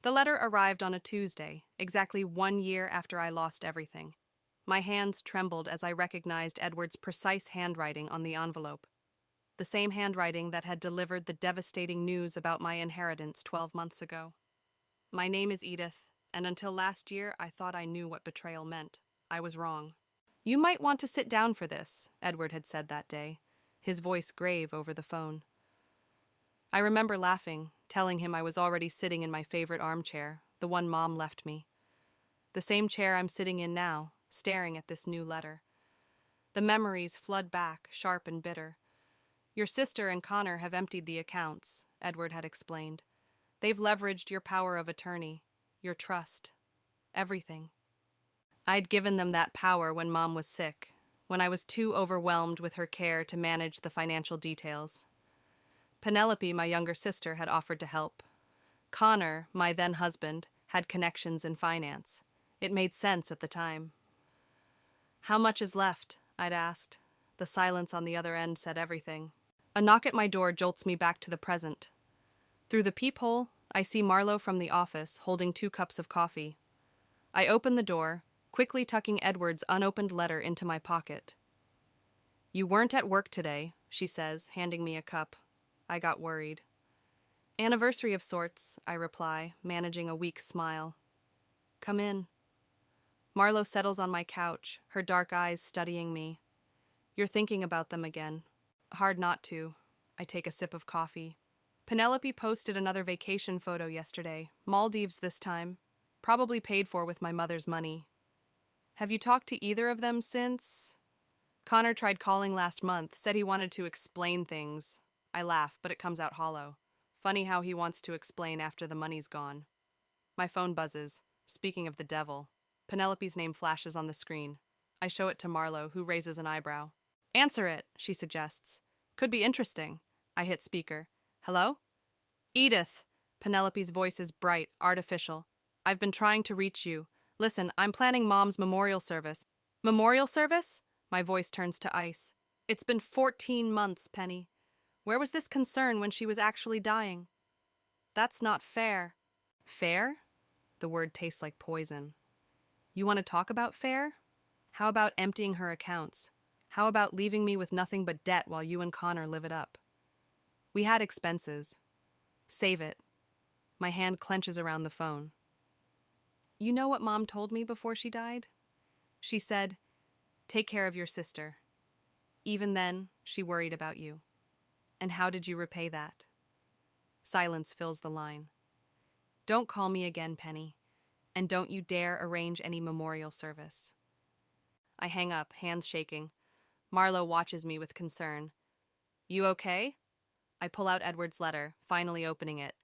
The letter arrived on a Tuesday, exactly 1 year after I lost everything. My hands trembled as I recognized Edward's precise handwriting on the envelope, the same handwriting that had delivered the devastating news about my inheritance 12 months ago. My name is Edith, and until last year I thought I knew what betrayal meant. I was wrong. You might want to sit down for this, Edward had said that day, his voice grave over the phone. I remember laughing, telling him I was already sitting in my favorite armchair, the one Mom left me. The same chair I'm sitting in now, staring at this new letter. The memories flood back, sharp and bitter. Your sister and Connor have emptied the accounts, Edward had explained. They've leveraged your power of attorney, your trust, everything. I'd given them that power when Mom was sick, when I was too overwhelmed with her care to manage the financial details. Penelope, my younger sister, had offered to help. Connor, my then husband, had connections in finance. It made sense at the time. How much is left? I'd asked. The silence on the other end said everything. A knock at my door jolts me back to the present. Through the peephole, I see Marlowe from the office holding 2 cups of coffee. I open the door, quickly tucking Edward's unopened letter into my pocket. You weren't at work today, she says, handing me a cup. I got worried. Anniversary of sorts, I reply, managing a weak smile. Come in. Marlowe settles on my couch, her dark eyes studying me. You're thinking about them again. Hard not to. I take a sip of coffee. Penelope posted another vacation photo yesterday, Maldives this time, probably paid for with my mother's money. Have you talked to either of them since? Connor tried calling last month, said he wanted to explain things. I laugh, but it comes out hollow. Funny how he wants to explain after the money's gone. My phone buzzes. Speaking of the devil, Penelope's name flashes on the screen. I show it to Marlowe, who raises an eyebrow. Answer it, she suggests. Could be interesting. I hit speaker. Hello? Edith. Penelope's voice is bright, artificial. I've been trying to reach you. Listen, I'm planning Mom's memorial service. Memorial service? My voice turns to ice. It's been 14 months, Penny. Where was this concern when she was actually dying? That's not fair. Fair? The word tastes like poison. You want to talk about fair? How about emptying her accounts? How about leaving me with nothing but debt while you and Connor live it up? We had expenses. Save it. My hand clenches around the phone. You know what Mom told me before she died? She said, take care of your sister. Even then, she worried about you. And how did you repay that? Silence fills the line. Don't call me again, Penny, and don't you dare arrange any memorial service. I hang up, hands shaking. Marlowe watches me with concern. You okay? I pull out Edward's letter, finally opening it.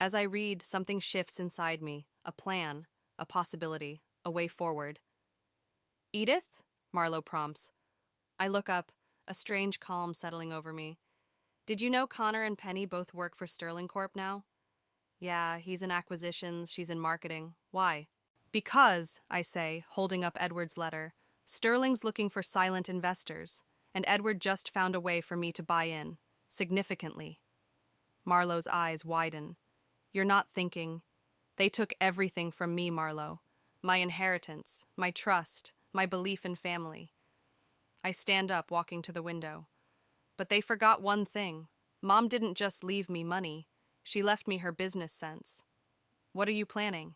As I read, something shifts inside me, a plan, a possibility, a way forward. Edith? Marlowe prompts. I look up, a strange calm settling over me. Did you know Connor and Penny both work for Sterling Corp now? Yeah, he's in acquisitions, she's in marketing. Why? Because, I say, holding up Edward's letter, Sterling's looking for silent investors, and Edward just found a way for me to buy in, significantly. Marlowe's eyes widen. You're not thinking. They took everything from me, Marlowe. My inheritance, my trust, my belief in family. I stand up, walking to the window. But they forgot one thing. Mom didn't just leave me money. She left me her business sense. What are you planning?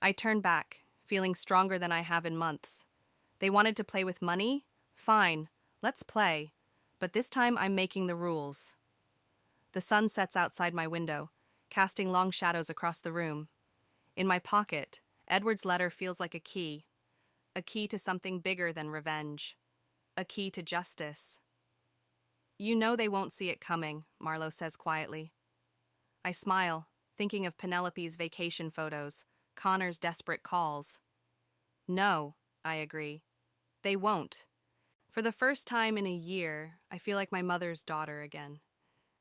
I turn back, feeling stronger than I have in months. They wanted to play with money? Fine, let's play. But this time I'm making the rules. The sun sets outside my window, casting long shadows across the room. In my pocket, Edward's letter feels like a key to something bigger than revenge, a key to justice. You know they won't see it coming, Marlowe says quietly. I smile, thinking of Penelope's vacation photos, Connor's desperate calls. No, I agree. They won't. For the first time in a year, I feel like my mother's daughter again.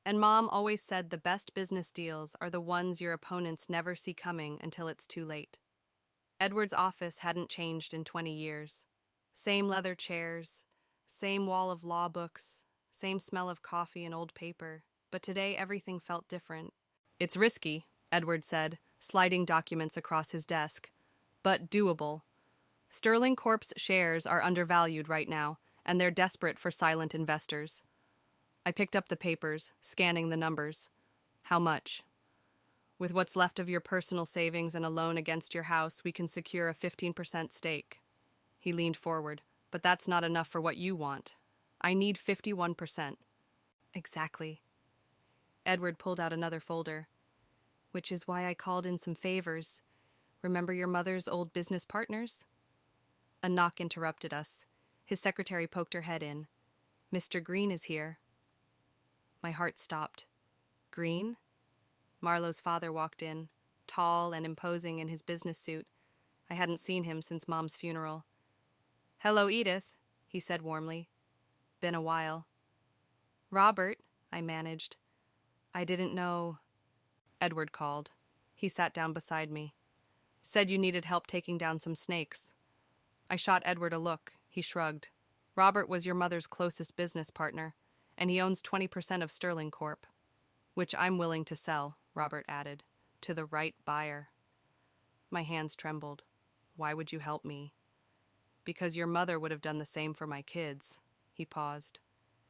And Mom always said the best business deals are the ones your opponents never see coming until it's too late. Edward's office hadn't changed in 20 years. Same leather chairs, same wall of law books, same smell of coffee and old paper, but today everything felt different. It's risky, Edward said, sliding documents across his desk. But doable. Sterling Corp's shares are undervalued right now, and they're desperate for silent investors. I picked up the papers, scanning the numbers. How much? With what's left of your personal savings and a loan against your house, we can secure a 15% stake. He leaned forward. But that's not enough for what you want. I need 51%. Exactly. Edward pulled out another folder. Which is why I called in some favors. Remember your mother's old business partners? A knock interrupted us. His secretary poked her head in. Mr. Green is here. My heart stopped. Green? Marlowe's father walked in, tall and imposing in his business suit. I hadn't seen him since Mom's funeral. Hello, Edith, he said warmly. Been a while. Robert, I managed. I didn't know. Edward called. He sat down beside me. Said you needed help taking down some snakes. I shot Edward a look. He shrugged. Robert was your mother's closest business partner, and he owns 20% of Sterling Corp. Which I'm willing to sell, Robert added, to the right buyer. My hands trembled. Why would you help me? Because your mother would have done the same for my kids, he paused.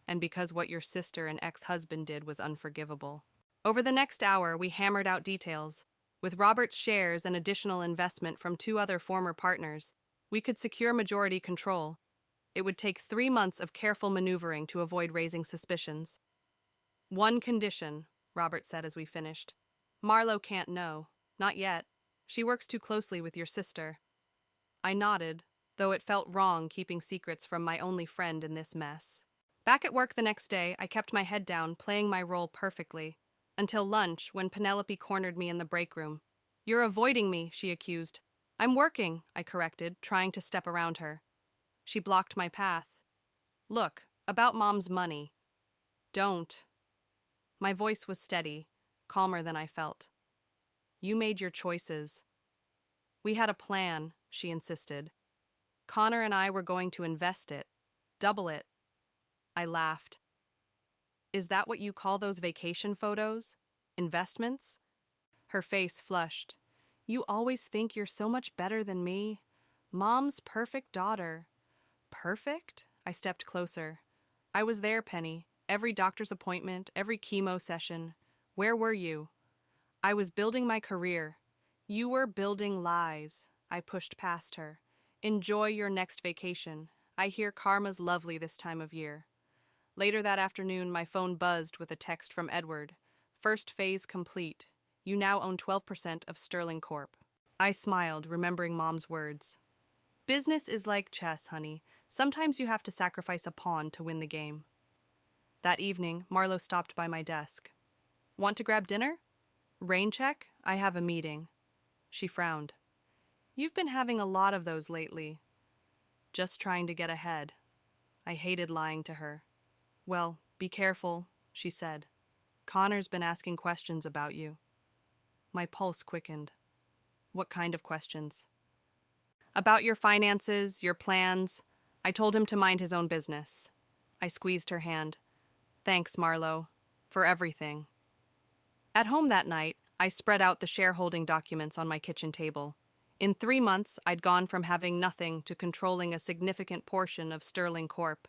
And because what your sister and ex-husband did was unforgivable. Over the next hour, we hammered out details. With Robert's shares and additional investment from 2 other former partners, we could secure majority control. It would take 3 months of careful maneuvering to avoid raising suspicions. One condition, Robert said as we finished. Marlowe can't know. Not yet. She works too closely with your sister. I nodded, though it felt wrong keeping secrets from my only friend in this mess. Back at work the next day, I kept my head down, playing my role perfectly. Until lunch, when Penelope cornered me in the break room. You're avoiding me, she accused. I'm working, I corrected, trying to step around her. She blocked my path. Look, about Mom's money. Don't. My voice was steady, calmer than I felt. You made your choices. We had a plan, she insisted. Connor and I were going to invest it. Double it. I laughed. Is that what you call those vacation photos? Investments? Her face flushed. You always think you're so much better than me. Mom's perfect daughter. Perfect? I stepped closer. I was there, Penny. Every doctor's appointment, every chemo session. Where were you? I was building my career. You were building lies. I pushed past her. Enjoy your next vacation. I hear karma's lovely this time of year. Later that afternoon, my phone buzzed with a text from Edward. First phase complete. You now own 12% of Sterling Corp. I smiled, remembering Mom's words. Business is like chess, honey. Sometimes you have to sacrifice a pawn to win the game. That evening, Marlowe stopped by my desk. Want to grab dinner? Rain check? I have a meeting. She frowned. You've been having a lot of those lately. Just trying to get ahead. I hated lying to her. Well, be careful, she said. Connor's been asking questions about you. My pulse quickened. What kind of questions? About your finances, your plans. I told him to mind his own business. I squeezed her hand. Thanks, Marlowe, for everything. At home that night, I spread out the shareholding documents on my kitchen table. In 3 months, I'd gone from having nothing to controlling a significant portion of Sterling Corp.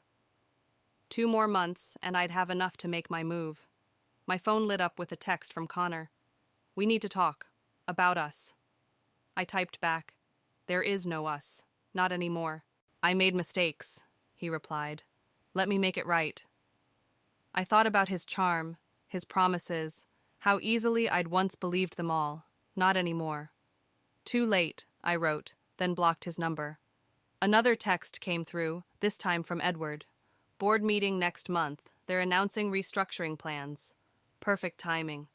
2 more months, and I'd have enough to make my move. My phone lit up with a text from Connor. We need to talk. About us. I typed back. There is no us. Not anymore. I made mistakes, he replied. Let me make it right. I thought about his charm, his promises, how easily I'd once believed them all. Not anymore. Too late, I wrote, then blocked his number. Another text came through, this time from Edward. Board meeting next month. They're announcing restructuring plans. Perfect timing.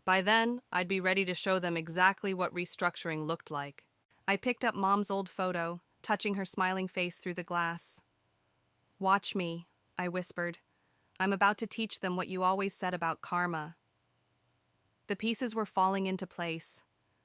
By then, I'd be ready to show them exactly what restructuring looked like. I picked up Mom's old photo, touching her smiling face through the glass. Watch me, I whispered. I'm about to teach them what you always said about karma. The pieces were falling into place.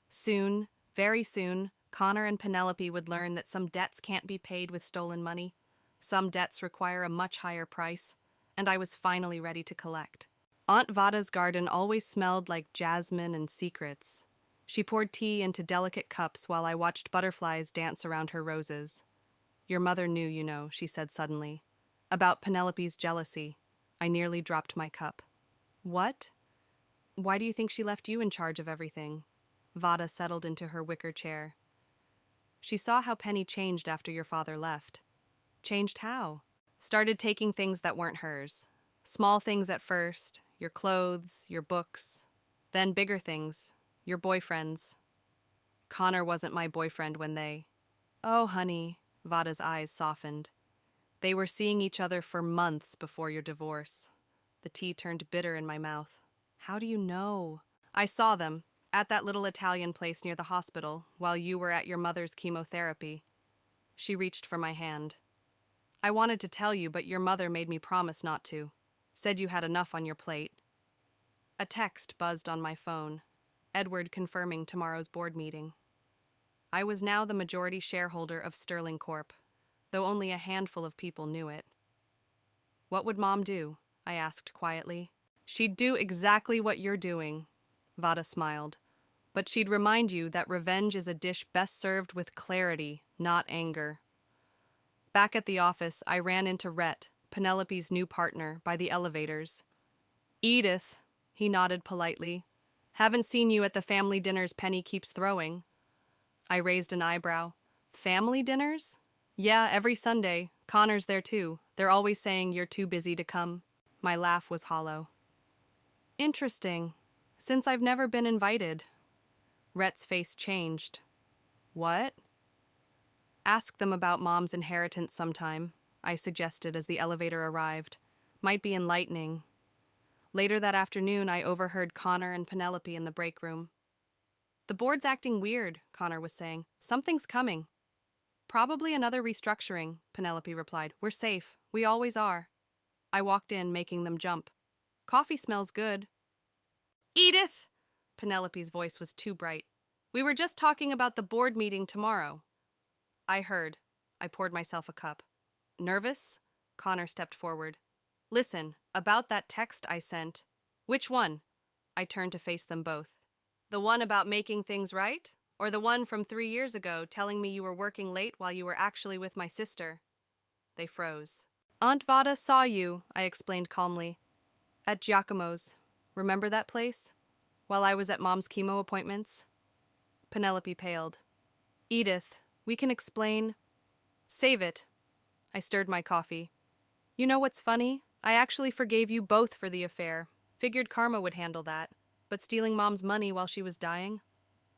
Soon, very soon, Connor and Penelope would learn that some debts can't be paid with stolen money. Some debts require a much higher price, and I was finally ready to collect. Aunt Vada's garden always smelled like jasmine and secrets. She poured tea into delicate cups while I watched butterflies dance around her roses. Your mother knew, you know, she said suddenly. About Penelope's jealousy. I nearly dropped my cup. What? Why do you think she left you in charge of everything? Vada settled into her wicker chair. She saw how Penny changed after your father left. Changed how? Started taking things that weren't hers. Small things at first, your clothes, your books. Then bigger things, your boyfriends. Connor wasn't my boyfriend when they... Oh, honey, Vada's eyes softened. They were seeing each other for months before your divorce. The tea turned bitter in my mouth. How do you know? I saw them, at that little Italian place near the hospital, while you were at your mother's chemotherapy. She reached for my hand. I wanted to tell you, but your mother made me promise not to. Said you had enough on your plate. A text buzzed on my phone. Edward confirming tomorrow's board meeting. I was now the majority shareholder of Sterling Corp., though only a handful of people knew it. What would Mom do? I asked quietly. She'd do exactly what you're doing, Vada smiled. But she'd remind you that revenge is a dish best served with clarity, not anger. Back at the office, I ran into Rhett, Penelope's new partner, by the elevators. Edith, he nodded politely. Haven't seen you at the family dinners Penny keeps throwing. I raised an eyebrow. Family dinners? Yeah, every Sunday. Connor's there too. They're always saying you're too busy to come. My laugh was hollow. Interesting. Since I've never been invited. Rhett's face changed. What? Ask them about Mom's inheritance sometime, I suggested as the elevator arrived. Might be enlightening. Later that afternoon, I overheard Connor and Penelope in the break room. The board's acting weird, Connor was saying. Something's coming. Probably another restructuring, Penelope replied. We're safe. We always are. I walked in, making them jump. Coffee smells good. Edith! Penelope's voice was too bright. We were just talking about the board meeting tomorrow. I heard. I poured myself a cup. Nervous? Connor stepped forward. Listen, about that text I sent. Which one? I turned to face them both. The one about making things right? Or the one from 3 years ago telling me you were working late while you were actually with my sister? They froze. Aunt Vada saw you, I explained calmly. At Giacomo's. Remember that place? While I was at Mom's chemo appointments? Penelope paled. Edith, we can explain. Save it. I stirred my coffee. You know what's funny? I actually forgave you both for the affair. Figured karma would handle that. But stealing Mom's money while she was dying?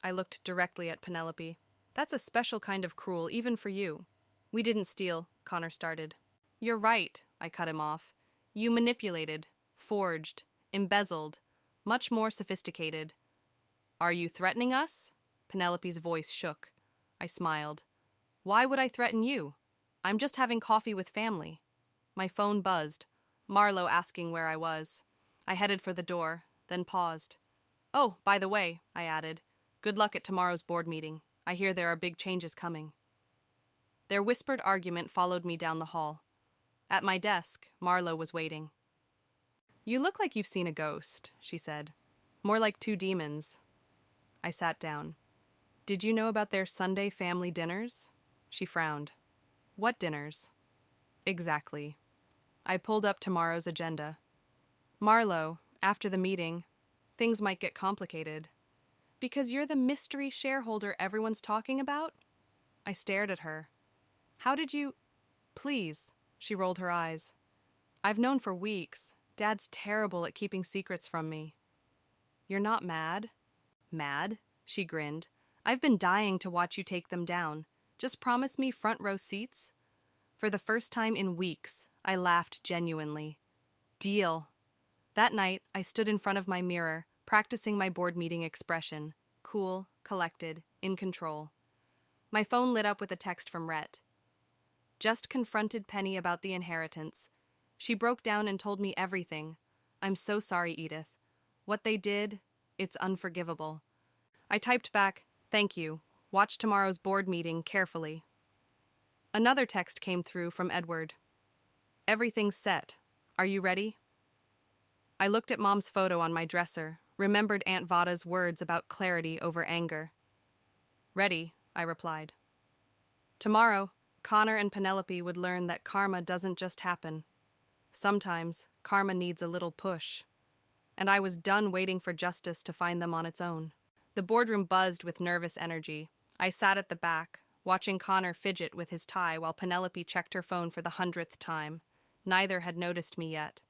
I looked directly at Penelope. That's a special kind of cruel, even for you. We didn't steal, Connor started. You're right, I cut him off. You manipulated, forged, embezzled, much more sophisticated. Are you threatening us? Penelope's voice shook. I smiled. Why would I threaten you? I'm just having coffee with family. My phone buzzed. Marlowe asking where I was. I headed for the door, then paused. Oh, by the way, I added, good luck at tomorrow's board meeting. I hear there are big changes coming. Their whispered argument followed me down the hall. At my desk, Marlowe was waiting. You look like you've seen a ghost, she said. More like 2 demons. I sat down. Did you know about their Sunday family dinners? She frowned. What dinners? Exactly. I pulled up tomorrow's agenda. Marlowe, after the meeting, things might get complicated. Because you're the mystery shareholder everyone's talking about? I stared at her. How did you... Please, she rolled her eyes. I've known for weeks. Dad's terrible at keeping secrets from me. You're not mad? Mad? She grinned. I've been dying to watch you take them down. Just promise me front row seats. For the first time in weeks, I laughed genuinely. Deal. That night, I stood in front of my mirror, practicing my board meeting expression. Cool, collected, in control. My phone lit up with a text from Rhett. Just confronted Penny about the inheritance. She broke down and told me everything. I'm so sorry, Edith. What they did, it's unforgivable. I typed back, thank you. Watch tomorrow's board meeting carefully. Another text came through from Edward. Everything's set. Are you ready? I looked at Mom's photo on my dresser, remembered Aunt Vada's words about clarity over anger. Ready, I replied. Tomorrow, Connor and Penelope would learn that karma doesn't just happen. Sometimes, karma needs a little push. And I was done waiting for justice to find them on its own. The boardroom buzzed with nervous energy. I sat at the back, watching Connor fidget with his tie while Penelope checked her phone for the 100th time. Neither had noticed me yet.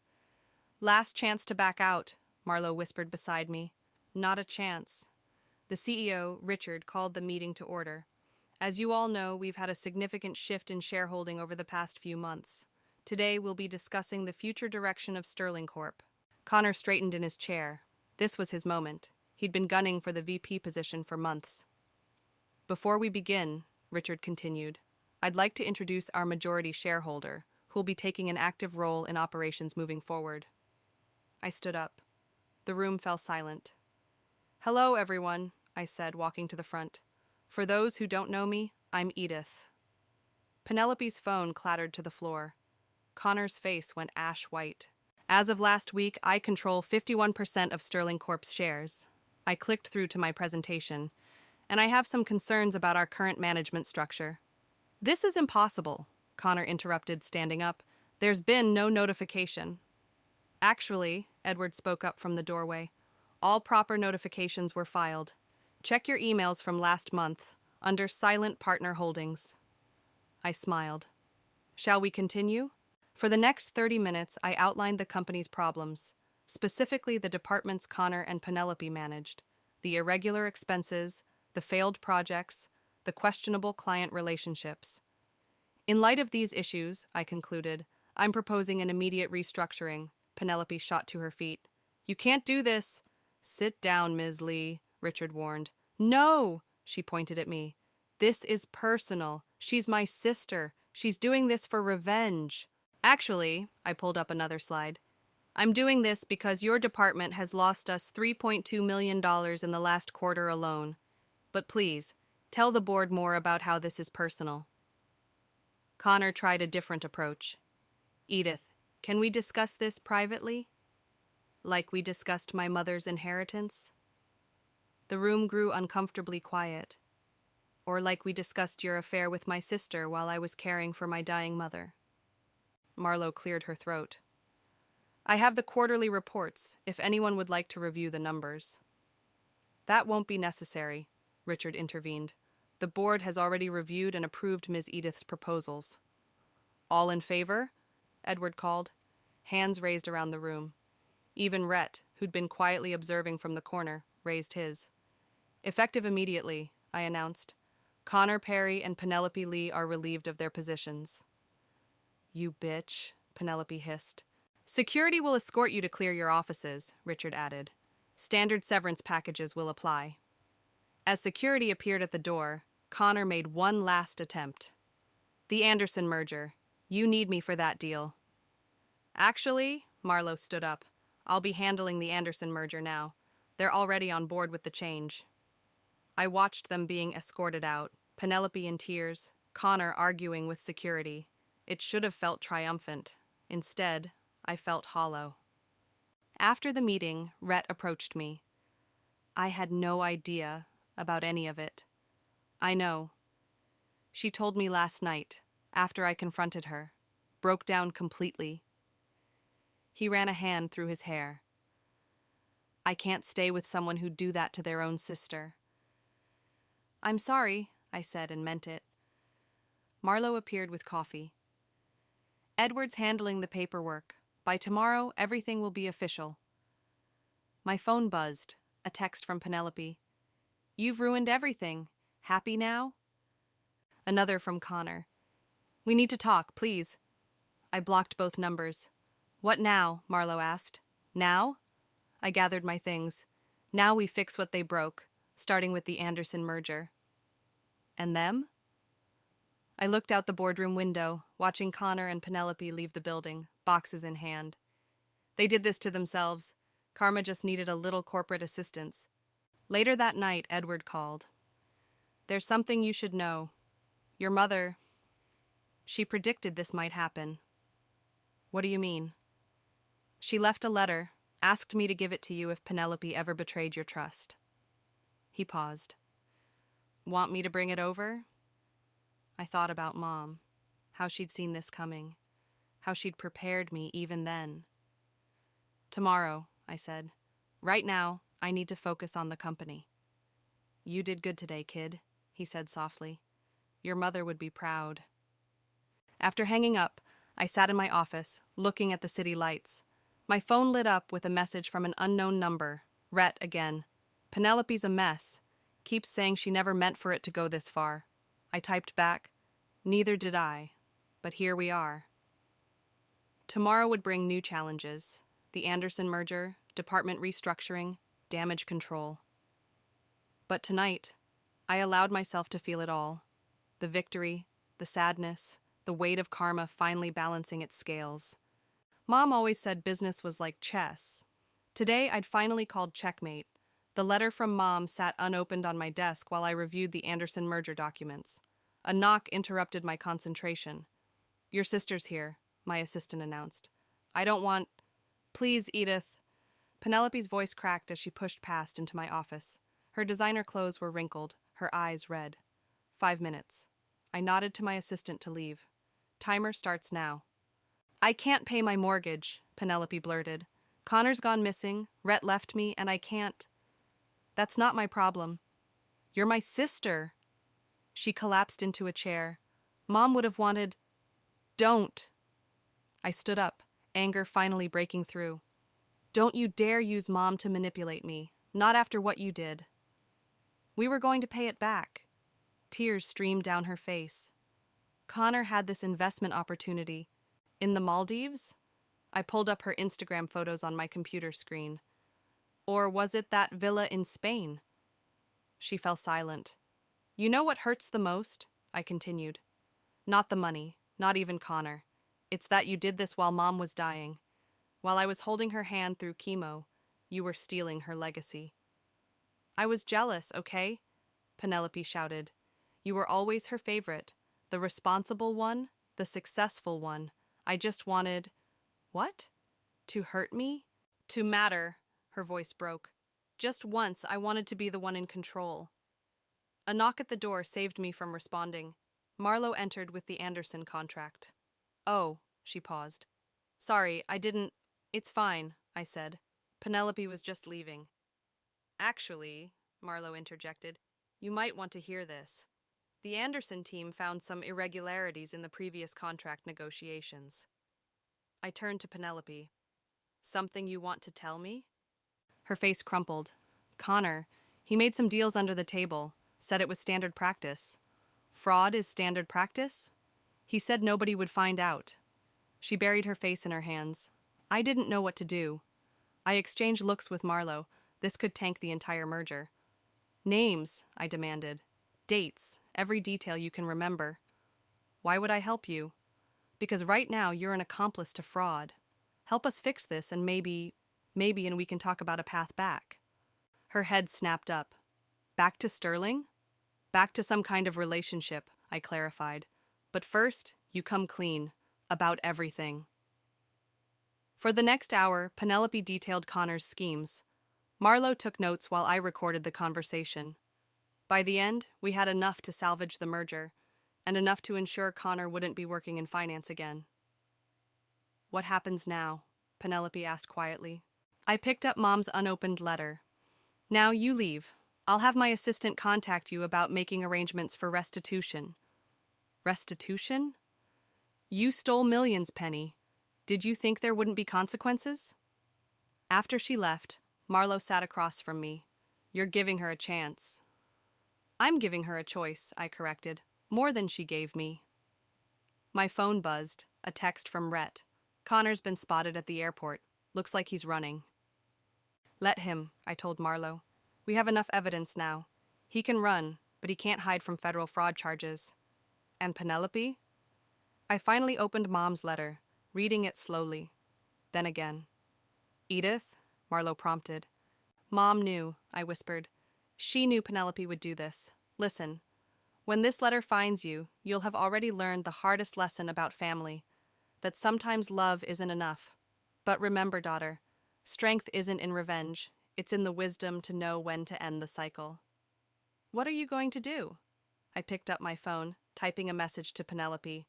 Last chance to back out, Marlowe whispered beside me. Not a chance. The CEO, Richard, called the meeting to order. As you all know, we've had a significant shift in shareholding over the past few months. Today, we'll be discussing the future direction of Sterling Corp. Connor straightened in his chair. This was his moment. He'd been gunning for the VP position for months. Before we begin, Richard continued, I'd like to introduce our majority shareholder, who'll be taking an active role in operations moving forward. I stood up. The room fell silent. Hello, everyone, I said, walking to the front. For those who don't know me, I'm Edith. Penelope's phone clattered to the floor. Connor's face went ash white. As of last week, I control 51% of Sterling Corp's shares. I clicked through to my presentation, and I have some concerns about our current management structure. This is impossible, Connor interrupted, standing up. There's been no notification. Actually, Edward spoke up from the doorway. All proper notifications were filed. Check your emails from last month, under Silent Partner Holdings. I smiled. Shall we continue? For the next 30 minutes, I outlined the company's problems, specifically the departments Connor and Penelope managed, the irregular expenses, the failed projects, the questionable client relationships. In light of these issues, I concluded, I'm proposing an immediate restructuring. Penelope shot to her feet. You can't do this. Sit down, Ms. Lee, Richard warned. No, she pointed at me. This is personal. She's my sister. She's doing this for revenge. Actually, I pulled up another slide. I'm doing this because your department has lost us $3.2 million in the last quarter alone. But please, tell the board more about how this is personal. Connor tried a different approach. Edith, can we discuss this privately? Like we discussed my mother's inheritance? The room grew uncomfortably quiet. Or like we discussed your affair with my sister while I was caring for my dying mother. Marlowe cleared her throat. I have the quarterly reports, if anyone would like to review the numbers. That won't be necessary, Richard intervened. The board has already reviewed and approved Ms. Edith's proposals. All in favor? Edward called. Hands raised around the room. Even Rhett, who'd been quietly observing from the corner, raised his. Effective immediately, I announced. Connor Perry and Penelope Lee are relieved of their positions. You bitch, Penelope hissed. Security will escort you to clear your offices, Richard added. Standard severance packages will apply. As security appeared at the door, Connor made one last attempt. The Anderson merger. You need me for that deal. Actually, Marlowe stood up. I'll be handling the Anderson merger now. They're already on board with the change. I watched them being escorted out, Penelope in tears, Connor arguing with security. It should have felt triumphant. Instead, I felt hollow. After the meeting, Rhett approached me. I had no idea about any of it. I know. She told me last night, after I confronted her, broke down completely. He ran a hand through his hair. I can't stay with someone who'd do that to their own sister. I'm sorry, I said and meant it. Marlowe appeared with coffee. Edward's handling the paperwork. By tomorrow, everything will be official. My phone buzzed, a text from Penelope. You've ruined everything. Happy now? Another from Connor. We need to talk, please. I blocked both numbers. What now? Marlowe asked. Now? I gathered my things. Now we fix what they broke, starting with the Anderson merger. And them? I looked out the boardroom window, watching Connor and Penelope leave the building, boxes in hand. They did this to themselves. Karma just needed a little corporate assistance. Later that night, Edward called. There's something you should know. Your mother, she predicted this might happen. What do you mean? She left a letter, Asked me to give it to you if Penelope ever betrayed your trust. He paused. Want me to bring it over? I thought about Mom, how she'd seen this coming, how she'd prepared me even then. Tomorrow, I said. Right now, I need to focus on the company. You did good today, kid, he said softly. Your mother would be proud. After hanging up, I sat in my office, looking at the city lights. My phone lit up with a message from an unknown number. Rhett again. Penelope's a mess. Keeps saying she never meant for it to go this far. I typed back, neither did I, but here we are. Tomorrow would bring new challenges. The Anderson merger, department restructuring, damage control. But tonight, I allowed myself to feel it all. The victory, the sadness, the weight of karma finally balancing its scales. Mom always said business was like chess. Today, I'd finally called checkmate. The letter from Mom sat unopened on my desk while I reviewed the Anderson merger documents. A knock interrupted my concentration. Your sister's here, my assistant announced. I don't want... Please, Edith. Penelope's voice cracked as she pushed past into my office. Her designer clothes were wrinkled, her eyes red. 5 minutes. I nodded to my assistant to leave. Timer starts now. I can't pay my mortgage, Penelope blurted. Connor's gone missing, Rhett left me, and I can't. That's not my problem. You're my sister. She collapsed into a chair. Mom would have wanted... Don't. I stood up, anger finally breaking through. Don't you dare use Mom to manipulate me, not after what you did. We were going to pay it back. Tears streamed down her face. Connor had this investment opportunity. In the Maldives? I pulled up her Instagram photos on my computer screen. Or was it that villa in Spain? She fell silent. You know what hurts the most? I continued. Not the money, not even Connor. It's that you did this while Mom was dying. While I was holding her hand through chemo, you were stealing her legacy. I was jealous, okay? Penelope shouted. You were always her favorite, the responsible one, the successful one. I just wanted... What? To hurt me? To matter, her voice broke. Just once, I wanted to be the one in control. A knock at the door saved me from responding. Marlowe entered with the Anderson contract. Oh, she paused. Sorry, I didn't... It's fine, I said. Penelope was just leaving. Actually, Marlowe interjected, you might want to hear this. The Anderson team found some irregularities in the previous contract negotiations. I turned to Penelope. Something you want to tell me? Her face crumpled. Connor, he made some deals under the table, said it was standard practice. Fraud is standard practice? He said nobody would find out. She buried her face in her hands. I didn't know what to do. I exchanged looks with Marlowe. This could tank the entire merger. Names, I demanded. Dates, every detail you can remember. Why would I help you? Because right now you're an accomplice to fraud. Help us fix this and maybe and we can talk about a path back. Her head snapped up. Back to Sterling? Back to some kind of relationship, I clarified. But first, you come clean. About everything. For the next hour, Penelope detailed Connor's schemes. Marlowe took notes while I recorded the conversation. By the end, we had enough to salvage the merger, and enough to ensure Connor wouldn't be working in finance again. What happens now? Penelope asked quietly. I picked up Mom's unopened letter. Now you leave. I'll have my assistant contact you about making arrangements for restitution. Restitution? You stole millions, Penny. Did you think there wouldn't be consequences? After she left, Marlowe sat across from me. You're giving her a chance. I'm giving her a choice, I corrected. More than she gave me. My phone buzzed, a text from Rhett. Connor's been spotted at the airport. Looks like he's running. Let him, I told Marlowe. We have enough evidence now. He can run, but he can't hide from federal fraud charges. And Penelope? I finally opened Mom's letter, reading it slowly. Then again. Edith? Marlowe prompted. Mom knew, I whispered. She knew Penelope would do this. Listen. When this letter finds you, you'll have already learned the hardest lesson about family. That sometimes love isn't enough. But remember, daughter, Strength isn't in revenge, it's in the wisdom to know when to end the cycle. What are you going to do? I picked up my phone, typing a message to Penelope.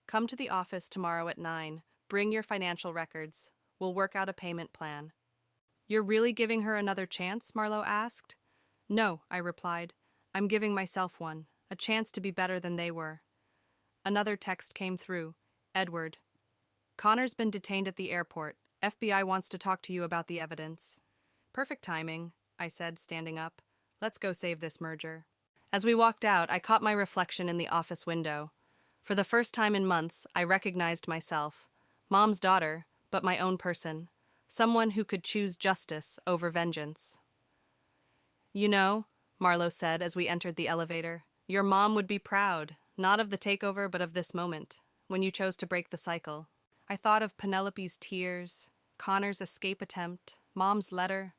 Come to the office tomorrow at 9. Bring your financial records. We'll work out a payment plan. You're really giving her another chance? Marlowe asked. No, I replied. I'm giving myself one, a chance to be better than they were. Another text came through. Edward. Connor's been detained at the airport. FBI wants to talk to you about the evidence. Perfect timing, I said, standing up. Let's go save this merger. As we walked out, I caught my reflection in the office window. For the first time in months, I recognized myself. Mom's daughter, but my own person. Someone who could choose justice over vengeance. You know, Marlowe said as we entered the elevator, your mom would be proud, not of the takeover but of this moment, when you chose to break the cycle. I thought of Penelope's tears, Connor's escape attempt, Mom's letter.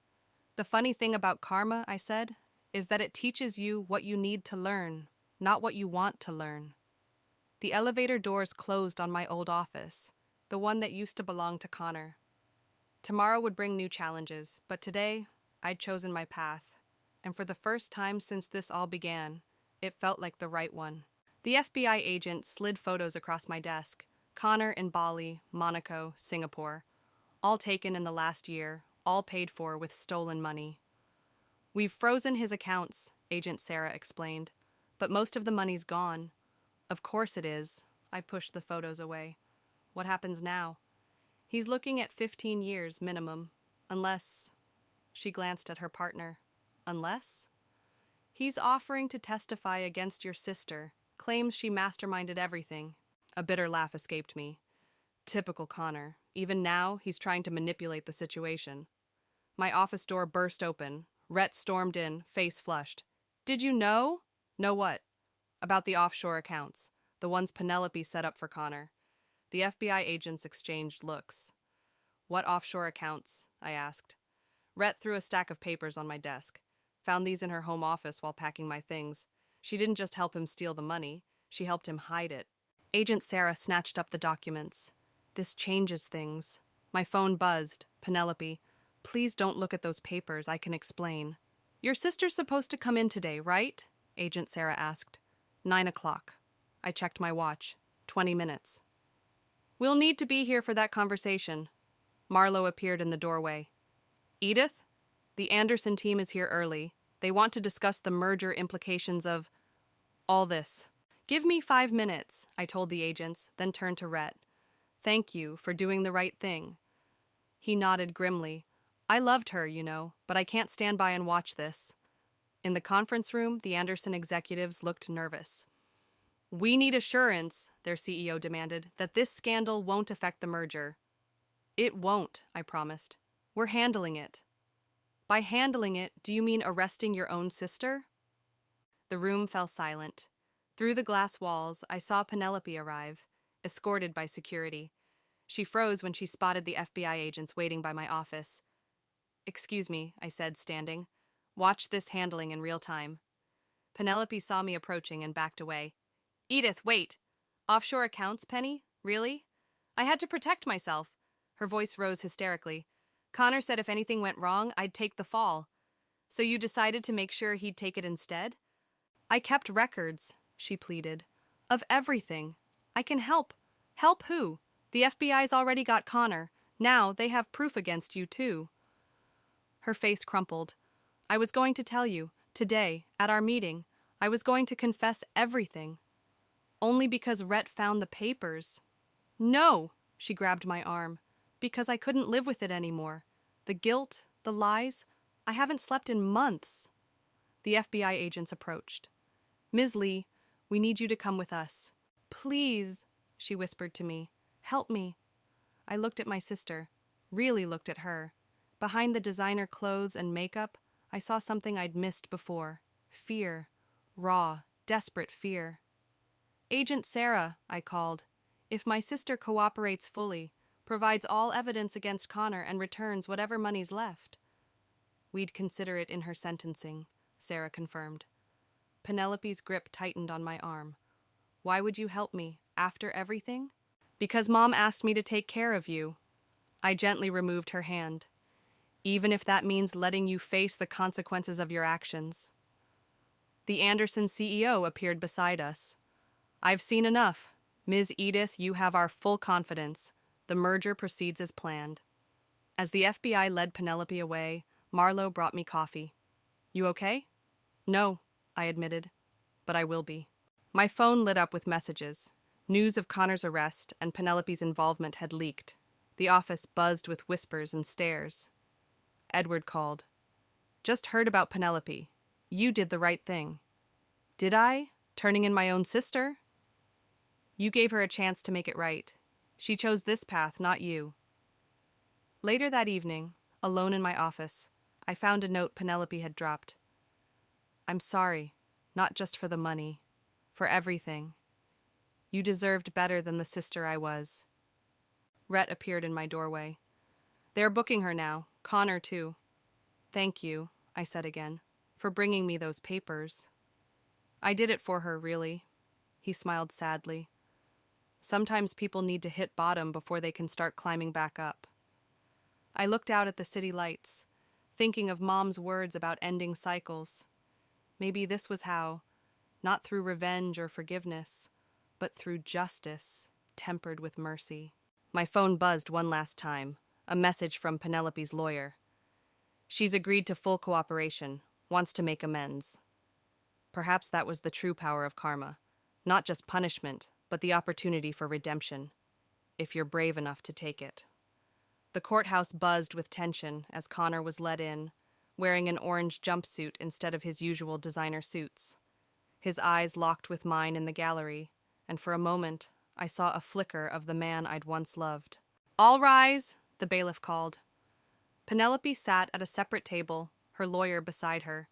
The funny thing about karma, I said, is that it teaches you what you need to learn, not what you want to learn. The elevator doors closed on my old office, the one that used to belong to Connor. Tomorrow would bring new challenges, but today, I'd chosen my path. And for the first time since this all began, it felt like the right one. The FBI agent slid photos across my desk. Connor in Bali, Monaco, Singapore. All taken in the last year, all paid for with stolen money. We've frozen his accounts, Agent Sarah explained. But most of the money's gone. Of course it is. I pushed the photos away. What happens now? He's looking at 15 years minimum. Unless... She glanced at her partner. Unless? He's offering to testify against your sister. Claims she masterminded everything. A bitter laugh escaped me. Typical Connor. Even now, he's trying to manipulate the situation. My office door burst open. Rhett stormed in, face flushed. Did you know? Know what? About the offshore accounts. The ones Penelope set up for Connor. The FBI agents exchanged looks. What offshore accounts? I asked. Rhett threw a stack of papers on my desk. Found these in her home office while packing my things. She didn't just help him steal the money. She helped him hide it. Agent Sarah snatched up the documents. This changes things. My phone buzzed. Penelope. Please don't look at those papers. I can explain. Your sister's supposed to come in today, right? Agent Sarah asked. 9 o'clock. I checked my watch. 20 minutes. We'll need to be here for that conversation. Marlowe appeared in the doorway. Edith? The Anderson team is here early. They want to discuss the merger implications of all this. Give me 5 minutes, I told the agents, then turned to Rhett. Thank you for doing the right thing. He nodded grimly. I loved her, you know, but I can't stand by and watch this. In the conference room, the Anderson executives looked nervous. We need assurance, their CEO demanded, that this scandal won't affect the merger. It won't, I promised. We're handling it. By handling it, do you mean arresting your own sister? The room fell silent. Through the glass walls, I saw Penelope arrive, escorted by security. She froze when she spotted the FBI agents waiting by my office. Excuse me, I said, standing. Watch this handling in real time. Penelope saw me approaching and backed away. Edith, wait. Offshore accounts, Penny? Really? I had to protect myself. Her voice rose hysterically. Connor said if anything went wrong, I'd take the fall. So you decided to make sure he'd take it instead? I kept records, she pleaded. Of everything. I can help. Help who? The FBI's already got Connor. Now they have proof against you, too. Her face crumpled. I was going to tell you, today, at our meeting. I was going to confess everything. Only because Rhett found the papers. No, she grabbed my arm. Because I couldn't live with it anymore. The guilt, the lies. I haven't slept in months. The FBI agents approached. Ms. Lee, we need you to come with us. Please, she whispered to me. Help me. I looked at my sister. Really looked at her. Behind the designer clothes and makeup, I saw something I'd missed before. Fear. Raw, desperate fear. Agent Sarah, I called. If my sister cooperates fully, provides all evidence against Connor and returns whatever money's left. We'd consider it in her sentencing, Sarah confirmed. Penelope's grip tightened on my arm. Why would you help me, after everything? Because Mom asked me to take care of you. I gently removed her hand. even if that means letting you face the consequences of your actions. The Anderson CEO appeared beside us. I've seen enough. Ms. Edith, you have our full confidence. The merger proceeds as planned. As the FBI led Penelope away, Marlowe brought me coffee. You okay? No, I admitted, but I will be. My phone lit up with messages. News of Connor's arrest and Penelope's involvement had leaked. The office buzzed with whispers and stares. Edward called. Just heard about Penelope. You did the right thing. Did I? Turning in my own sister? You gave her a chance to make it right. She chose this path, not you. Later that evening, alone in my office, I found a note Penelope had dropped. I'm sorry, not just for the money, for everything. You deserved better than the sister I was. Rhett appeared in my doorway. They're booking her now, Connor too. Thank you, I said again, for bringing me those papers. I did it for her, really. He smiled sadly. Sometimes people need to hit bottom before they can start climbing back up. I looked out at the city lights, thinking of Mom's words about ending cycles. Maybe this was how, not through revenge or forgiveness, but through justice, tempered with mercy. My phone buzzed one last time, a message from Penelope's lawyer. She's agreed to full cooperation, wants to make amends. Perhaps that was the true power of karma, not just punishment, but the opportunity for redemption, if you're brave enough to take it. The courthouse buzzed with tension as Connor was led in, wearing an orange jumpsuit instead of his usual designer suits. His eyes locked with mine in the gallery, and for a moment, I saw a flicker of the man I'd once loved. All rise, the bailiff called. Penelope sat at a separate table, her lawyer beside her.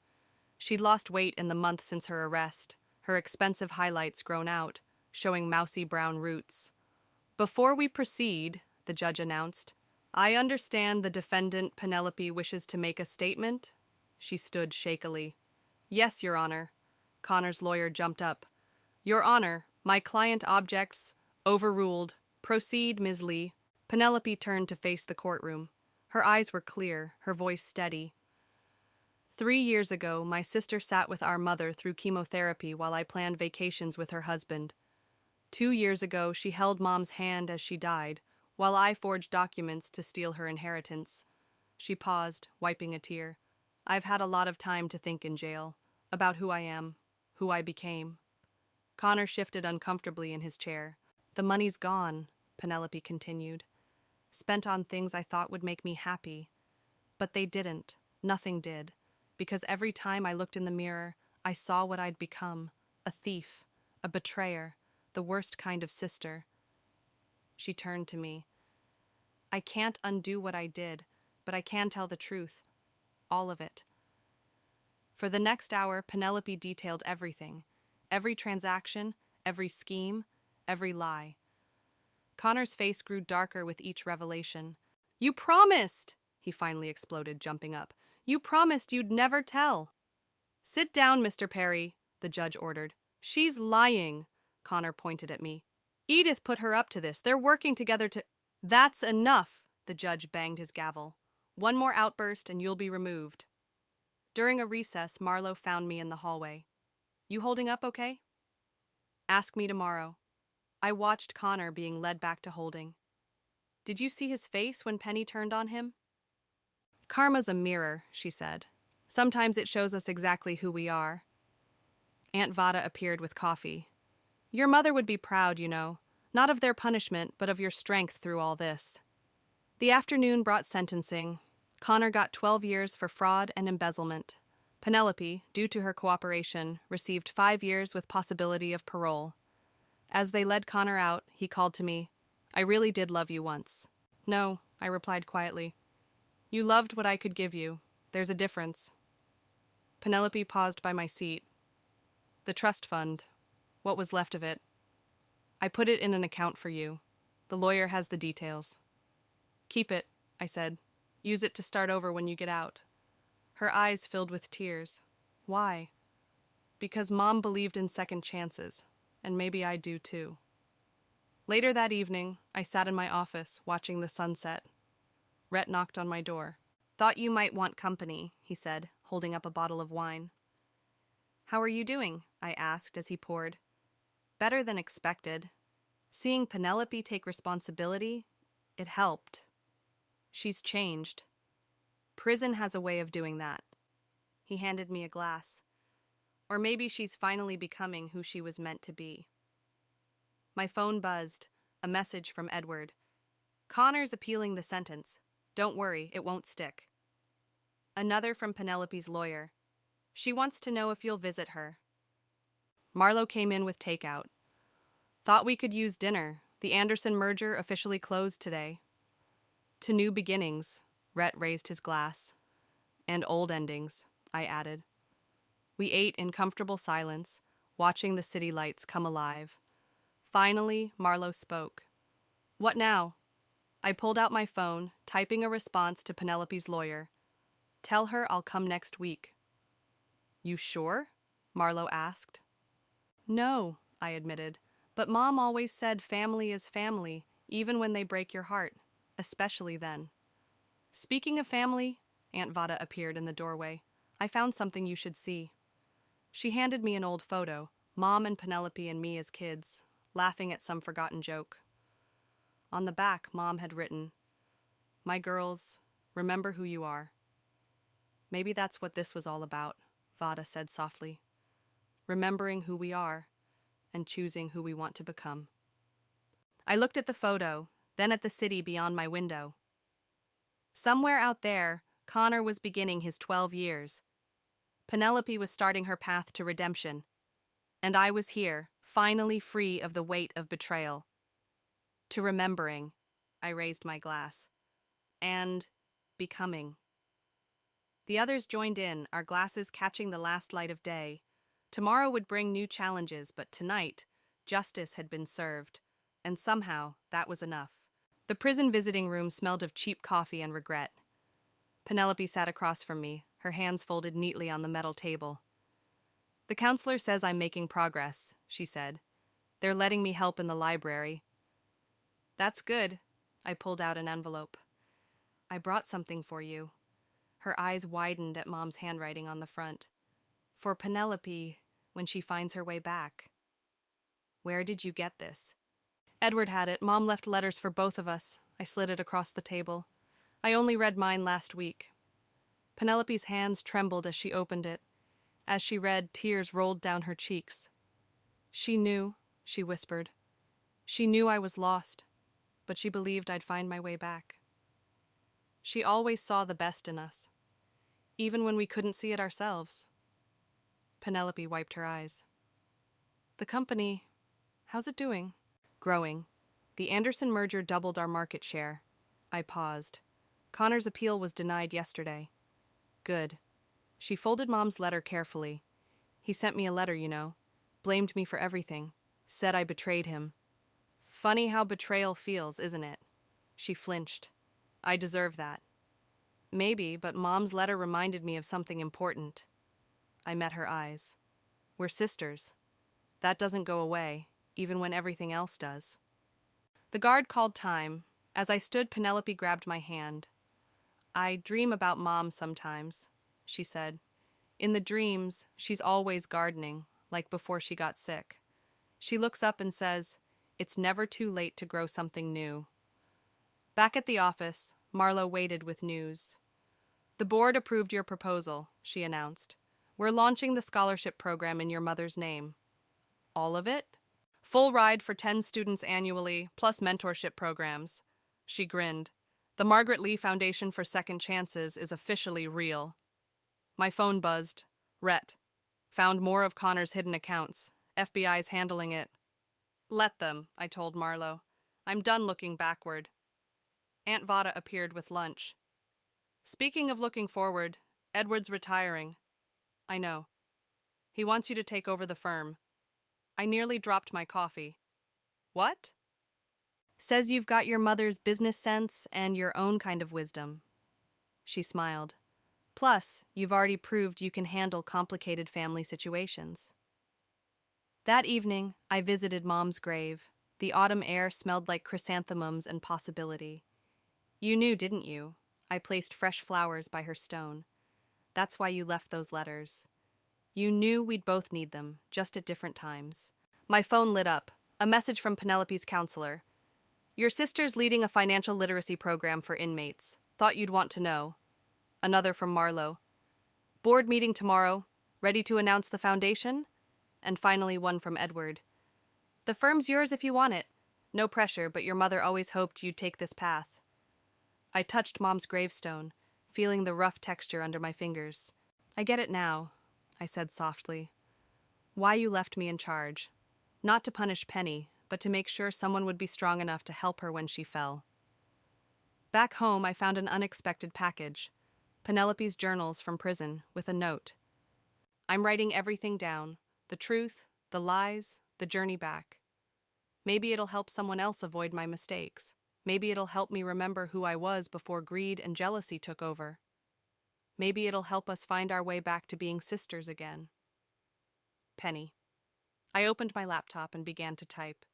She'd lost weight in the month since her arrest, her expensive highlights grown out, showing mousy brown roots. Before we proceed, the judge announced, I understand the defendant Penelope wishes to make a statement. She stood shakily. Yes, Your Honor. Connor's lawyer jumped up. Your Honor, my client objects. Overruled. Proceed, Ms. Lee. Penelope turned to face the courtroom. Her eyes were clear, her voice steady. 3 years ago, my sister sat with our mother through chemotherapy while I planned vacations with her husband. 2 years ago, she held Mom's hand as she died, while I forged documents to steal her inheritance. She paused, wiping a tear. I've had a lot of time to think in jail, about who I am, who I became. Connor shifted uncomfortably in his chair. The money's gone, Penelope continued. Spent on things I thought would make me happy. But they didn't. Nothing did. Because every time I looked in the mirror, I saw what I'd become. A thief, a betrayer, the worst kind of sister. She turned to me. I can't undo what I did, but I can tell the truth. All of it. For the next hour, Penelope detailed everything. Every transaction, every scheme, every lie. Connor's face grew darker with each revelation. You promised! He finally exploded, jumping up. You promised you'd never tell. Sit down, Mr. Perry, the judge ordered. She's lying, Connor pointed at me. Edith put her up to this. They're working together to... That's enough, the judge banged his gavel. One more outburst and you'll be removed. During a recess, Marlowe found me in the hallway. You holding up okay? Ask me tomorrow. I watched Connor being led back to holding. Did you see his face when Penny turned on him? Karma's a mirror, she said. Sometimes it shows us exactly who we are. Aunt Vada appeared with coffee. Your mother would be proud, you know, not of their punishment, but of your strength through all this. The afternoon brought sentencing. Connor got 12 years for fraud and embezzlement. Penelope, due to her cooperation, received 5 years with possibility of parole. As they led Connor out, he called to me, I really did love you once. No, I replied quietly. You loved what I could give you. There's a difference. Penelope paused by my seat. The trust fund. What was left of it? I put it in an account for you. The lawyer has the details. Keep it, I said. Use it to start over when you get out. Her eyes filled with tears. Why? Because Mom believed in second chances, and maybe I do too. Later that evening, I sat in my office watching the sunset. Rhett knocked on my door. Thought you might want company, he said, holding up a bottle of wine. How are you doing? I asked as he poured. Better than expected. Seeing Penelope take responsibility, it helped. She's changed. Prison has a way of doing that. He handed me a glass. Or maybe she's finally becoming who she was meant to be. My phone buzzed, a message from Edward. Connor's appealing the sentence. Don't worry, it won't stick. Another from Penelope's lawyer. She wants to know if you'll visit her. Marlo came in with takeout. Thought we could use dinner. The Anderson merger officially closed today. To new beginnings, Rhett raised his glass. And old endings, I added. We ate in comfortable silence, watching the city lights come alive. Finally, Marlo spoke. What now? I pulled out my phone, typing a response to Penelope's lawyer. Tell her I'll come next week. You sure? Marlo asked. No, I admitted, but Mom always said family is family, even when they break your heart, especially then. Speaking of family, Aunt Vada appeared in the doorway. I found something you should see. She handed me an old photo, Mom and Penelope and me as kids, laughing at some forgotten joke. On the back, Mom had written, My girls, remember who you are. Maybe that's what this was all about, Vada said softly. Remembering who we are and choosing who we want to become. I looked at the photo, then at the city beyond my window. Somewhere out there, Connor was beginning his 12 years. Penelope was starting her path to redemption. And I was here, finally free of the weight of betrayal. To remembering, I raised my glass. And becoming. The others joined in, our glasses catching the last light of day. Tomorrow would bring new challenges, but tonight, justice had been served. And somehow, that was enough. The prison visiting room smelled of cheap coffee and regret. Penelope sat across from me, her hands folded neatly on the metal table. The counselor says I'm making progress, she said. They're letting me help in the library. That's good. I pulled out an envelope. I brought something for you. Her eyes widened at Mom's handwriting on the front. For Penelope, when she finds her way back. Where did you get this? Edward had it. Mom left letters for both of us. I slid it across the table. I only read mine last week. Penelope's hands trembled as she opened it. As she read, tears rolled down her cheeks. She knew, she whispered. She knew I was lost, but she believed I'd find my way back. She always saw the best in us, even when we couldn't see it ourselves. Penelope wiped her eyes. The company, how's it doing? Growing. The Anderson merger doubled our market share. I paused. Connor's appeal was denied yesterday. Good. She folded Mom's letter carefully. He sent me a letter, you know. Blamed me for everything. Said I betrayed him. Funny how betrayal feels, isn't it? She flinched. I deserve that. Maybe, but Mom's letter reminded me of something important. I met her eyes. We're sisters. That doesn't go away, even when everything else does. The guard called time. As I stood, Penelope grabbed my hand. I dream about Mom sometimes, she said. In the dreams, she's always gardening, like before she got sick. She looks up and says, It's never too late to grow something new. Back at the office, Marlo waited with news. The board approved your proposal, she announced. We're launching the scholarship program in your mother's name. All of it? Full ride for 10 students annually, plus mentorship programs. She grinned. The Margaret Lee Foundation for Second Chances is officially real. My phone buzzed. Rhett. Found more of Connor's hidden accounts. FBI's handling it. Let them, I told Marlo. I'm done looking backward. Aunt Vada appeared with lunch. Speaking of looking forward, Edward's retiring. I know. He wants you to take over the firm. I nearly dropped my coffee. What? Says you've got your mother's business sense and your own kind of wisdom. She smiled. Plus, you've already proved you can handle complicated family situations. That evening, I visited Mom's grave. The autumn air smelled like chrysanthemums and possibility. You knew, didn't you? I placed fresh flowers by her stone. That's why you left those letters. You knew we'd both need them, just at different times. My phone lit up. A message from Penelope's counselor. Your sister's leading a financial literacy program for inmates. Thought you'd want to know. Another from Marlowe. Board meeting tomorrow. Ready to announce the foundation? And finally one from Edward. The firm's yours if you want it. No pressure, but your mother always hoped you'd take this path. I touched Mom's gravestone, feeling the rough texture under my fingers. I get it now, I said softly. Why you left me in charge. Not to punish Penny, but to make sure someone would be strong enough to help her when she fell. Back home, I found an unexpected package. Penelope's journals from prison, with a note. I'm writing everything down. The truth, the lies, the journey back. Maybe it'll help someone else avoid my mistakes. Maybe it'll help me remember who I was before greed and jealousy took over. Maybe it'll help us find our way back to being sisters again. Penny. I opened my laptop and began to type.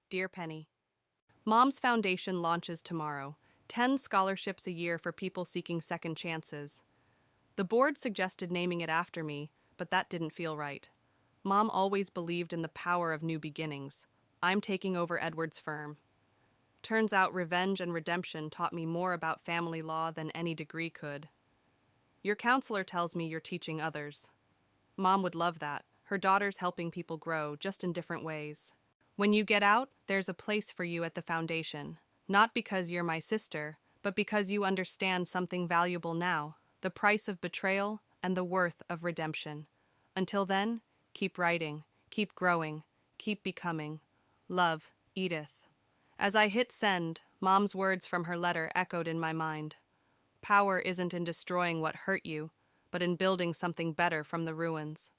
Dear Penny. Mom's foundation launches tomorrow. 10 scholarships a year for people seeking second chances. The board suggested naming it after me, but that didn't feel right. Mom always believed in the power of new beginnings. I'm taking over Edward's firm. Turns out revenge and redemption taught me more about family law than any degree could. Your counselor tells me you're teaching others. Mom would love that. Her daughter's helping people grow, just in different ways. When you get out, there's a place for you at the foundation. Not because you're my sister, but because you understand something valuable now, the price of betrayal and the worth of redemption. Until then, keep writing, keep growing, keep becoming. Love, Edith. As I hit send, Mom's words from her letter echoed in my mind. Power isn't in destroying what hurt you, but in building something better from the ruins.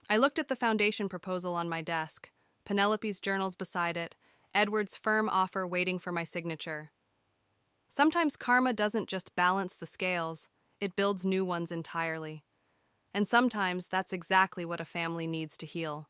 I looked at the foundation proposal on my desk, Penelope's journals beside it, Edward's firm offer waiting for my signature. Sometimes karma doesn't just balance the scales, it builds new ones entirely. And sometimes that's exactly what a family needs to heal.